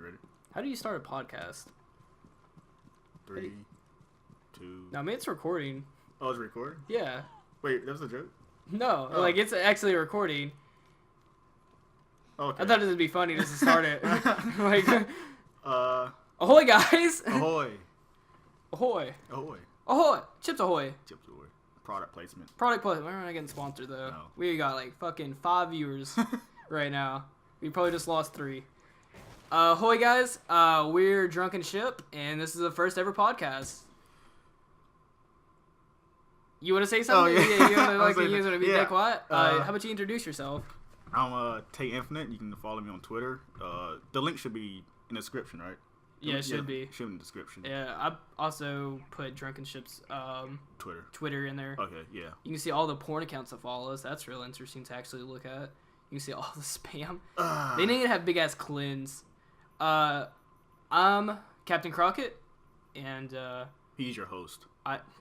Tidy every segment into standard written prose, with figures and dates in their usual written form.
ready. How do you start a podcast? 3, 2. No, I mean, it's recording. Oh, it's recording? Yeah. Wait, that was a joke? No, like, it's actually recording. Okay. I thought it would be funny just to start it. Like, ahoy, guys! Ahoy. Ahoy. Ahoy. Ahoy! Chips Ahoy. Chips Ahoy. Product placement. Product placement. We're not getting sponsored, though. No. We got, like, fucking 5 viewers right now. We probably just lost 3. Ahoy, guys. We're Drunken Ship, and this is the first ever podcast. You want to say something? Oh, yeah. You want to be that quiet? How about you introduce yourself? I'm Pt.1-4. You can follow me on Twitter. The link should be in the description, right? Yeah, it should be. Should be in the description. Yeah, I also put Drunken Ship's Twitter in there. Okay, yeah. You can see all the porn accounts that follow us. That's real interesting to actually look at. You can see all the spam. They need to have big ass cleanse. I'm Captain Crockett, and he's your host.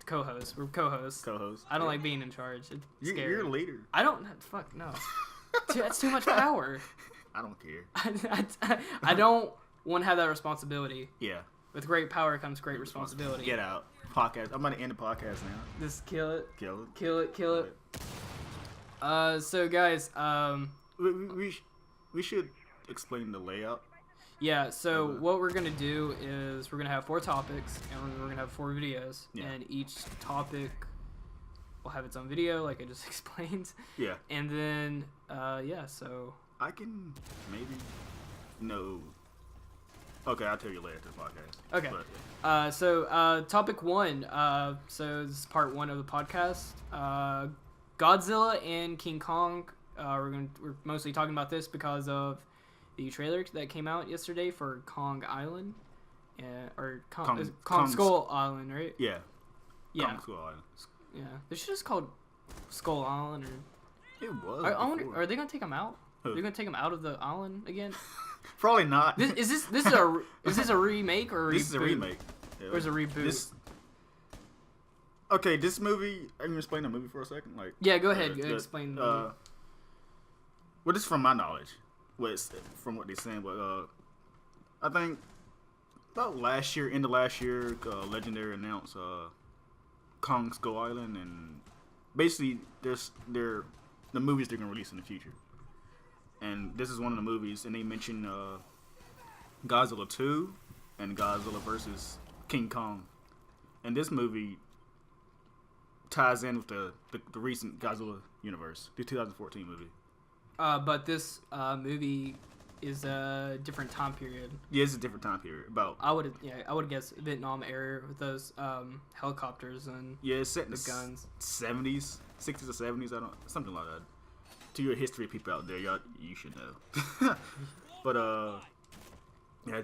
Co-host. We're co-hosts. Co-host. I don't like being in charge. It's scary. You're a leader. I don't. Fuck no. Dude, that's too much power. I don't care. I don't want to have that responsibility. Yeah. With great power comes great responsibility. Get out. Podcast. I'm about to end the podcast now. Just kill it. Kill it. Kill it. Kill it. So guys, we should explain the layout. Yeah, so what we're going to do is we're going to have 4 topics, and we're going to have 4 videos, and each topic will have its own video, like I just explained. Yeah. And then, so... I can maybe... No. Okay, I'll tell you later to the podcast. Okay. But, so topic 1, so this is part 1 of the podcast. Godzilla and King Kong, we're mostly talking about this because of the trailer that came out yesterday for Kong Island, Kong Skull Island, right? Yeah. Yeah. Kong Skull Island. Yeah. They should just called Skull Island, or it was. I wonder, are they gonna take him out? Who? Are they gonna take him out of the island again? Probably not. Is this a remake or a This is a remake. Yeah. Or is it a reboot? Okay, this movie. I can explain the movie for a second. Like. Yeah, go ahead. Explain the movie. Well, this is from my knowledge. From what they're saying, but I think about end of last year, Legendary announced Kong Skull Island, and basically the movies they're gonna release in the future. And this is one of the movies, and they mentioned Godzilla 2 and Godzilla versus King Kong, and this movie ties in with the recent Godzilla universe, the 2014 movie. But this movie is a different time period. Yeah, it's a different time period. I would guess Vietnam era with those helicopters and it's set in the guns. 70s, 60s or 70s. Something like that. To your history people out there, you should know. But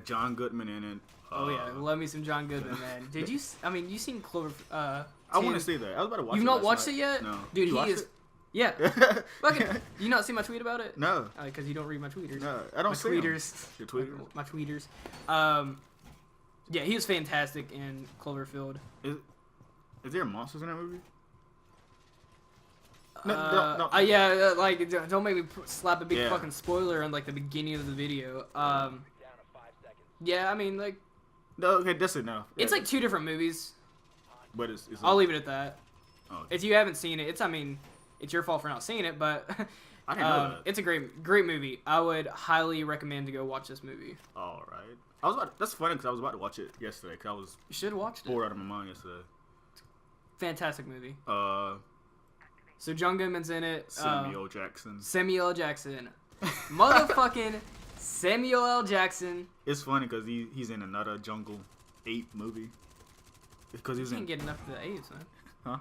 John Goodman in it. Love me some John Goodman, man. Did you? I mean, you seen Clover? I want to see that. I was about to watch. You've not watched it yet? No, dude. He is. It? Yeah. Fucking. You not see my tweet about it? No. Because you don't read my tweeters. No, I don't see tweeters. Your tweeters. My tweeters. Yeah, he was fantastic in Cloverfield. Is there monsters in that movie? No. Like don't make me slap a big fucking spoiler on like the beginning of the video. Yeah, I mean like. No, okay, that's enough. It's like 2 different movies. But it's I'll leave it at that. Oh, okay. If you haven't seen it, it's your fault for not seeing it, but I didn't know that. It's a great movie. I would highly recommend to go watch this movie. All right. That's funny because I was about to watch it yesterday because I was. You should have watched it. Bored out of my mind yesterday. Fantastic movie. So John Goodman's in it. Samuel Jackson. Motherfucking Samuel L. Jackson. It's funny because he's in another Jungle 8 movie. Because You can't get enough of the apes, man. Huh?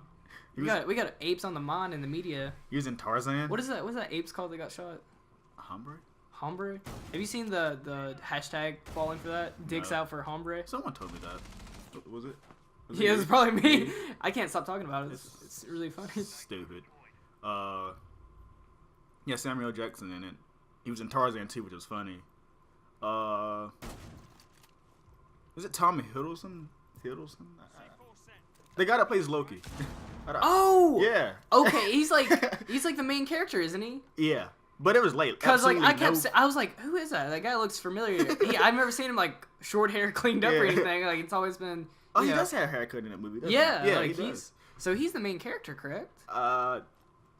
We got apes on the mind in the media. He was in Tarzan. What is that? What's that apes called that got shot? Hombre? Have you seen the hashtag falling for that? Dicks out for hombre? Someone told me that. Was it? Yeah, it's probably me. I can't stop talking about it. It's really funny. Stupid. Yeah, Samuel Jackson in it. He was in Tarzan too, which was funny. Is it Tommy Hiddleston? The guy that plays Loki. Oh! Yeah. Okay, he's like the main character, isn't he? Yeah. But it was late. Because like Absolutely I was like, who is that? That guy looks familiar. I've never seen him like short hair, cleaned up or anything. Like it's always been. Oh, he does have a haircut in that movie. Doesn't Yeah, he? Yeah, like he does. So he's the main character, correct? I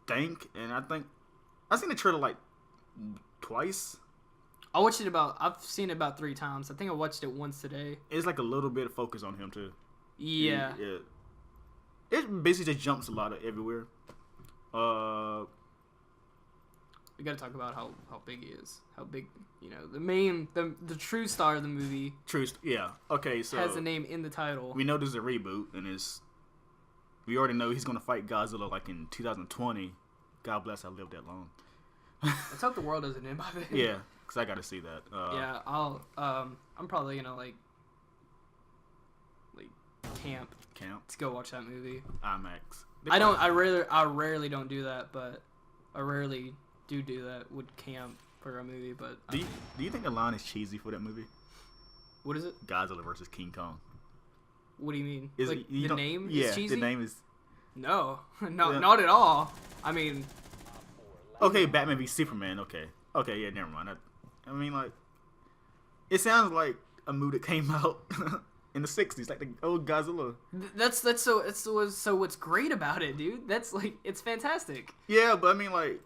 think I've seen the trailer like twice. I've seen it about 3 times. I think I watched it once today. It's like a little bit of focus on him too. Yeah. It basically just jumps a lot of everywhere. We gotta talk about how big he is. How big, the true star of the movie. Yeah. Okay, so has the name in the title. We know there's a reboot, and we already know he's gonna fight Godzilla like in 2020. God bless I lived that long. Let's hope the world doesn't end by then. Yeah, because I gotta see that. Yeah, I'm probably gonna like camp to go watch that movie. IMAX. I rarely don't do that, but I rarely do that. Would camp for a movie, but do you think the line is cheesy for that movie? What is it? Godzilla versus King Kong. What do you mean? Is like the name yeah, is cheesy? The name is. No, not at all. I mean. Okay, Batman v Superman. Okay, yeah, never mind. I mean, like, it sounds like a movie that came out in the '60s, like the old Godzilla. So what's great about it, dude? That's like it's fantastic. Yeah, but I mean, like,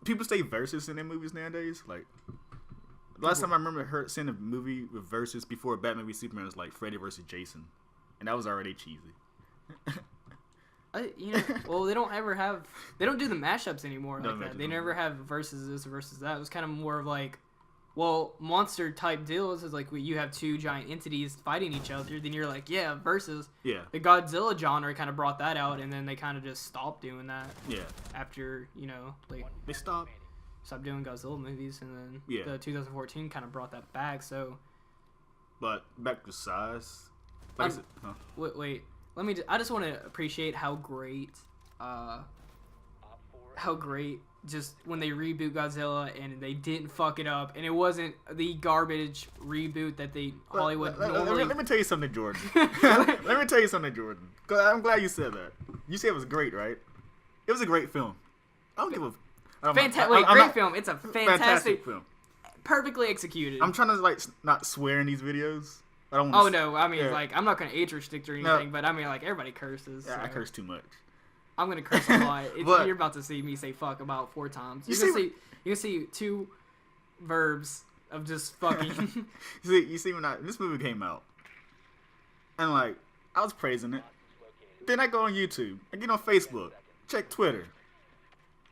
people say versus in their movies nowadays. Like, last time I remember seeing a movie with versus before Batman v Superman was like Freddy versus Jason, and that was already cheesy. Well, they don't do the mashups anymore like that. They never have versus this versus that. It was kind of more of like, well, monster type deals is like you have 2 giant entities fighting each other. Then you're like, yeah, versus. Yeah. The Godzilla genre kind of brought that out, and then they kind of just stopped doing that. Yeah. After they stopped doing Godzilla movies, and then the 2014 kind of brought that back. So. But back to size. Wait. I just want to appreciate how great just when they reboot Godzilla and they didn't fuck it up, and it wasn't the garbage reboot that Hollywood normally. Let me tell you something, Jordan. Let me tell you something, Jordan. I'm glad you said that. You said it was great, right? It was a great film. I don't give a. Great film. It's a fantastic film. Perfectly executed. I'm trying to not swear in these videos. I don't want no, I mean I'm not gonna age restrict or anything, but I mean everybody curses. Yeah, so. I curse too much. I'm gonna curse a lot. You're about to see me say fuck about 4 times. You can see 2 verbs of just fucking. you see when this movie came out, and like I was praising it. Then I go on YouTube, I get on Facebook, check Twitter.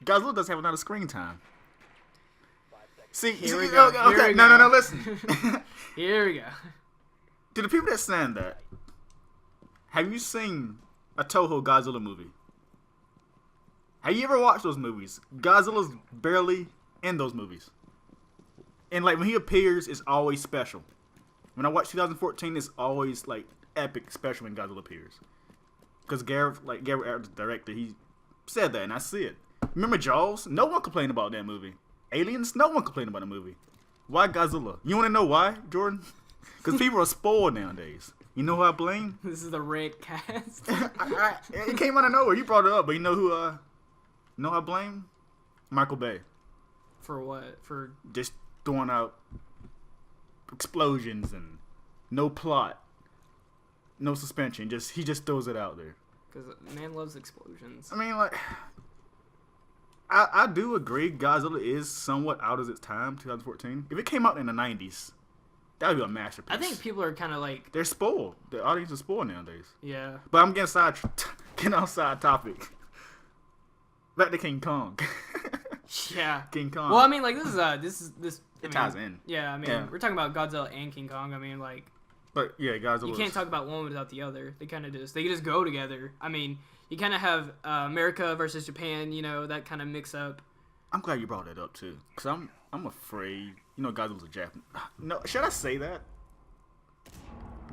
Godzilla doesn't have another screen time. See, here we go. Okay, no, listen. Here we go. To the people that saying that, have you seen a Toho Godzilla movie? Have you ever watched those movies? Godzilla's barely in those movies. And like when he appears, it's always special. When I watch 2014, it's always like epic special when Godzilla appears. Because Gareth, the director, he said that, and I see it. Remember Jaws? No one complained about that movie. Aliens? No one complained about the movie. Why Godzilla? You want to know why, Jordan? Because people are spoiled nowadays. You know who I blame? This is the red cast. It came out of nowhere. You brought it up, but you know who I blame? Michael Bay. For what? For just throwing out explosions and no plot, no suspension. He just throws it out there. Because man loves explosions. I mean, like, I do agree Godzilla is somewhat out of its time, 2014. If it came out in the 90s, that would be a masterpiece. I think people are kind of like... They're spoiled. The audience is spoiled nowadays. Yeah. But I'm getting outside topic. Back to King Kong. Yeah. King Kong. Well, I mean, like, this. It ties in. Yeah, I mean, we're talking about Godzilla and King Kong. I mean, like... But, yeah, Godzilla... You can't talk about one without the other. They just go together. I mean, you kind of have America versus Japan, that kind of mix up. I'm glad you brought that up, too. Because I'm afraid... Godzilla's a Japanese... No, should I say that?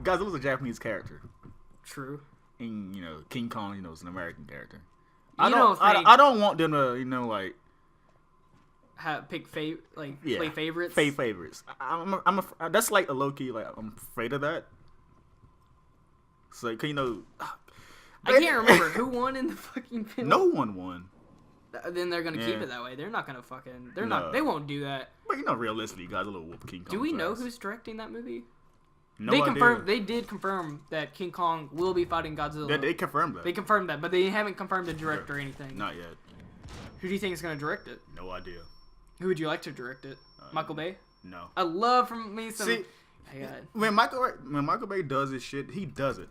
Godzilla's a Japanese character. True. And, King Kong, is an American character. I don't want them to, like... pick play favorites? Favorites. That's like a low-key, like, I'm afraid of that. So, I can't remember who won in the fucking film. No one won. then they're gonna keep Yeah. it that way. They're not gonna fucking. They're No. not. They won't do that. But you know, realistically, Godzilla will whoop King Kong. Do we know who's directing that movie? No they idea. confirmed. They did confirm that King Kong will be fighting Godzilla. They confirmed that. They confirmed that, but they haven't confirmed the director or anything. Not yet. Who do you think is gonna direct it? No idea. Who would you like to direct it? Michael Bay? No. I love from me some. See, Yeah. when Michael Bay does his shit, he does it.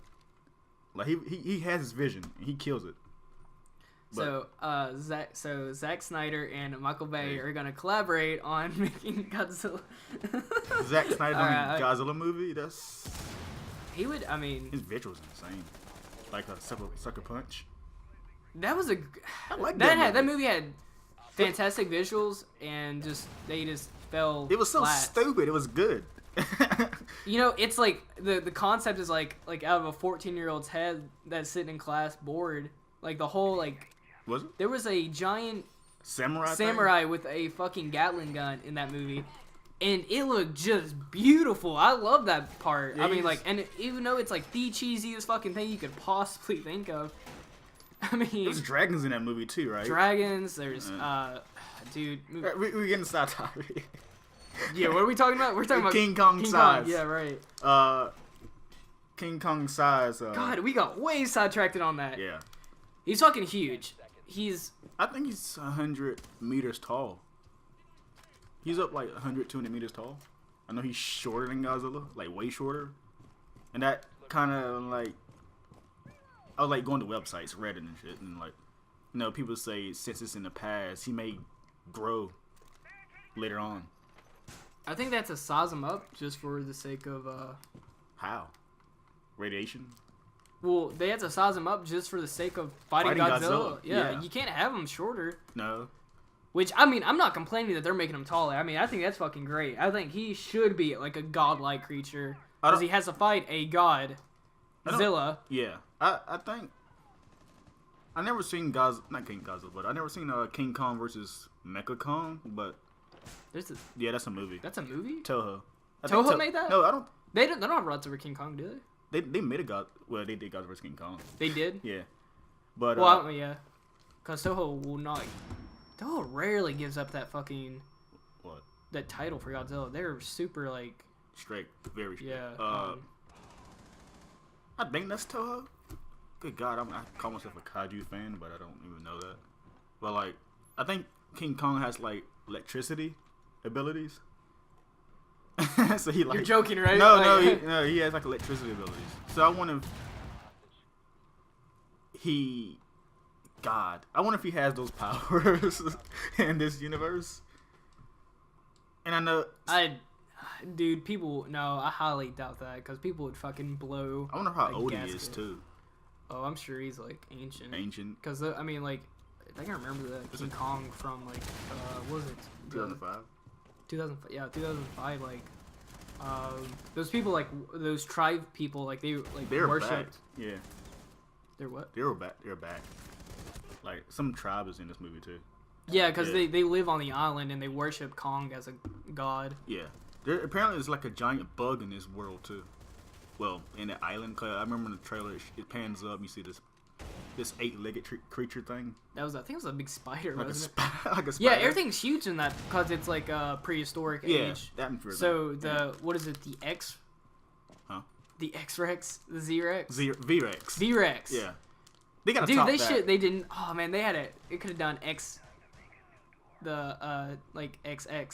Like he has his vision, and he kills it. So Zack Snyder and Michael Bay are gonna collaborate on making Godzilla. Zack Snyder Alright, Godzilla movie. That's he would. I mean, his visuals insane. Like a sucker punch. that was a. I like That movie had fantastic visuals and they just fell. It was so flat. stupid. It was good. You know, it's like the concept is like out of a 14-year-old's head that's sitting in class bored. Like the whole like. Was it There was a giant samurai with a fucking Gatling gun in that movie, and it looked just beautiful. I love that part. Yeah, I mean, like, and even though it's like the cheesiest fucking thing you could possibly think of, I mean, There's dragons in that movie too, right? dragons. There's dude. We're getting side topic. Yeah, what are we talking about? We're talking about King Kong size. Yeah, right. King Kong size. God, we got way sidetracked on that. Yeah. He's fucking huge. I think he's 100 meters tall. He's up like 100, 200 meters tall. I know he's shorter than Godzilla, like way shorter. And that kind of like, I was like going to websites, Reddit and shit, and like, you know, people say since it's in the past, he may grow later on. I think that's to size him up just for the sake of How? Radiation? Well, they had to size him up just for the sake of fighting Godzilla. Yeah, you can't have him shorter. No. Which, I mean, I'm not complaining that they're making him taller. I mean, I think that's fucking great. I think he should be like a godlike creature. Because he has to fight a god, Godzilla. Yeah. I think... I never seen not King Godzilla, but I never seen King Kong versus Mecha Kong, but... Yeah, that's a movie. That's a movie? Toho. Toho made that? No, I don't... They don't have rights over King Kong, do they? They made a God. Well, they did Godzilla vs King Kong. They did. Yeah, but well, yeah, because Toho will not. Toho rarely gives up that fucking. What? That title for Godzilla. They're super like. Straight, very straight. Yeah. I think that's Toho. Good God, I call myself a kaiju fan, but I don't even know that. But like, I think King Kong has like electricity abilities. So he like. You're joking, right? No, like, no, he has like electricity abilities. So I wonder if I wonder if he has those powers in this universe. And I know, dude, I highly doubt that because people would fucking blow. I wonder how old he is too. Oh, I'm sure he's like ancient. Ancient. Because I mean, like, I think I remember that King Kong from like, what was it? 2005. 2005, yeah, 2005. Like, those people, like those tribe people, like they worshipped. Back. Yeah. They're what? They were back. They're back. Like some tribe is in this movie too. Yeah, because they live on the island and they worship Kong as a god. Yeah. Apparently there's like a giant bug in this world too. Well, in the island. Cause I remember in the trailer it pans up. You see this 8-legged creature thing. I think it was a big spider, Like wasn't it? Like a spider. Yeah, everything's huge in that because it's like a prehistoric age. Yeah, so what is it? The X? Huh? The X-Rex? The Z-Rex? V-Rex. V-Rex. Yeah. They gotta Dude, top they that. should. They didn't. Oh man, they had it. It could have done X. The like XX.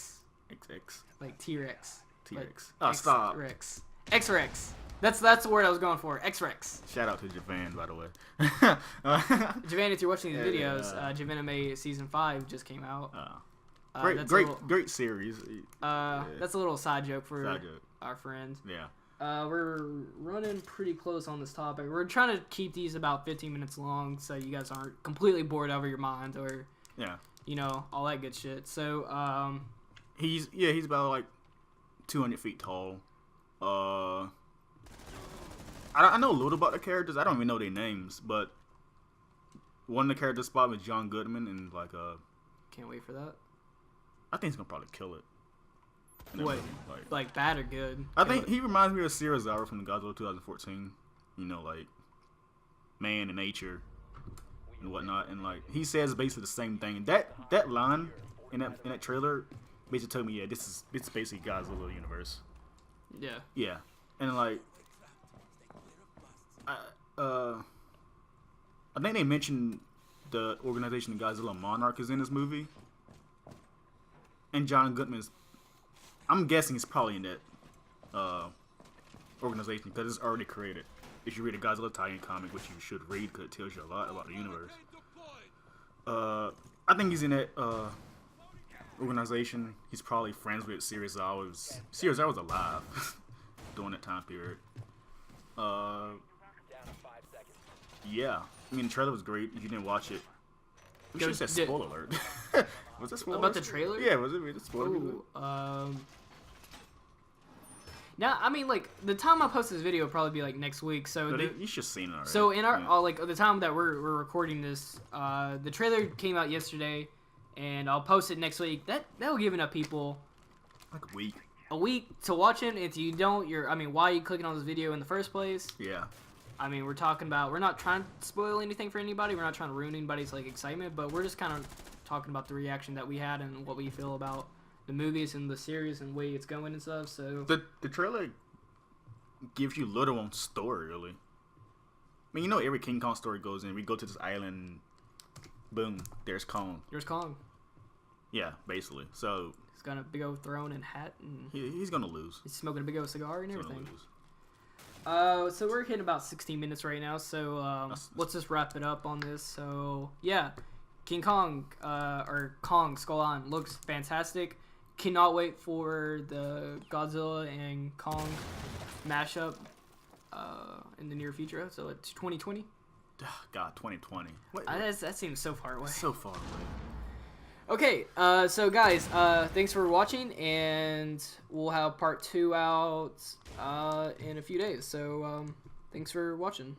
XX. Like T-Rex. T-Rex. Oh, stop. X-Rex. X-Rex. That's the word I was going for. X-Rex. Shout out to Japan, by the way. Javan, if you're watching these videos, Javanime Season 5 just came out. Great series. That's a little side joke for our friends. Yeah. We're running pretty close on this topic. We're trying to keep these about 15 minutes long so you guys aren't completely bored out of your mind or, all that good shit. So, he's about like 200 feet tall. I know a little about the characters. I don't even know their names, but one of the characters spot was John Goodman, and like can't wait for that. I think he's gonna probably kill it. What? Like bad or good? I think he reminds me of Serizawa from the Godzilla 2014. You know, like man and nature. and whatnot, and like he says basically the same thing. And that line in that trailer basically told me, yeah, it's basically Godzilla universe. Yeah. Yeah, and like I think they mentioned the organization Godzilla Monarch is in this movie, and John Goodman's. I'm guessing he's probably in that organization because it's already created. If you read a Godzilla tie-in comic, which you should read because it tells you a lot about the universe. I think he's in that organization. He's probably friends with Serizawa. Serizawa was alive during that time period. Yeah. I mean, the trailer was great. If you didn't watch it, we should have said spoiler alert. Was that spoiler about the trailer? Yeah, was it spoiler alert? Now, I mean, like, the time I post this video will probably be, like, next week, so... You should have seen it already. So, in our, like, the time that we're recording this, the trailer came out yesterday, and I'll post it next week. That'll give enough people... Like a week. A week to watch it. If you don't, I mean, why are you clicking on this video in the first place? Yeah. I mean, we're not trying to spoil anything for anybody. We're not trying to ruin anybody's, like, excitement, but we're just kind of talking about the reaction that we had and what we feel about the movies and the series and the way it's going and stuff. So the trailer gives you little on story, really. I mean, you know, every King Kong story goes in. We go to this island, boom, there's Kong. There's Kong. Yeah, basically. So he's got a big old throne and hat, and he's gonna lose. He's smoking a big old cigar and everything. Lose. So we're hitting about 16 minutes right now. So let's just wrap it up on this. So yeah, King Kong or Kong Skull Island looks fantastic. Cannot wait for the Godzilla and Kong mashup in the near future. So it's 2020. God, 2020. That seems so far away. So far away. Okay, so guys, thanks for watching, and we'll have part 2 out in a few days. So thanks for watching.